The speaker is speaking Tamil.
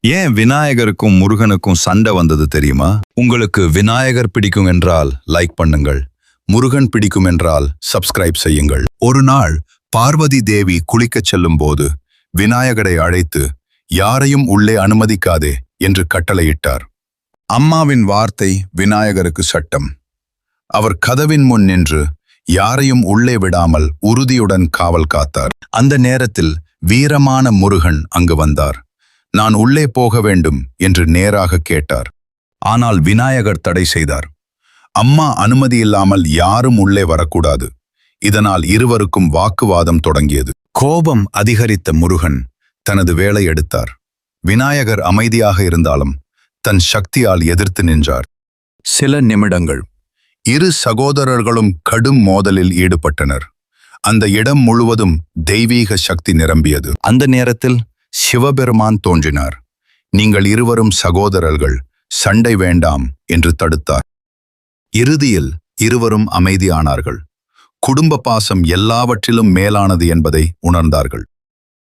ஏன் விநாயகருக்கும் முருகனுக்கும் சண்டை வந்தது தெரியுமா? உங்களுக்கு விநாயகர் பிடிக்கும் என்றால் லைக் பண்ணுங்கள், முருகன் பிடிக்கும் என்றால் சப்ஸ்கிரைப் செய்யுங்கள். ஒரு நாள் பார்வதி தேவி குளிக்கச் செல்லும் போது விநாயகரை அழைத்து யாரையும் உள்ளே அனுமதிக்காதே என்று கட்டளையிட்டார். அம்மாவின் வார்த்தை விநாயகருக்கு சட்டம். அவர் கதவின் முன் நின்று யாரையும் உள்ளே விடாமல் உறுதியுடன் காவல் காத்தார். அந்த நேரத்தில் வீரமான முருகன் அங்கு வந்தார். நான் உள்ளே போக வேண்டும் என்று நேராக கேட்டார். ஆனால் விநாயகர் தடை செய்தார். அம்மா அனுமதி இல்லாமல் யாரும் உள்ளே வரக்கூடாது. இதனால் இருவருக்கும் வாக்குவாதம் தொடங்கியது. கோபம் அதிகரித்த முருகன் தனது வேலை எடுத்தார். விநாயகர் அமைதியாக இருந்தாலும் தன் சக்தியால் எதிர்த்து நின்றார். சில நிமிடங்கள் இரு சகோதரர்களும் கடும் மோதலில் ஈடுபட்டனர். அந்த இடம் முழுவதும் தெய்வீக சக்தி நிரம்பியது. அந்த நேரத்தில் சிவபெருமான் தோன்றினார். நீங்கள் இருவரும் சகோதரர்கள், சண்டை வேண்டாம் என்று தடுத்தார். இறுதியில் இருவரும் அமைதியானார்கள். குடும்ப பாசம் எல்லாவற்றிலும் மேலானது என்பதை உணர்ந்தார்கள்.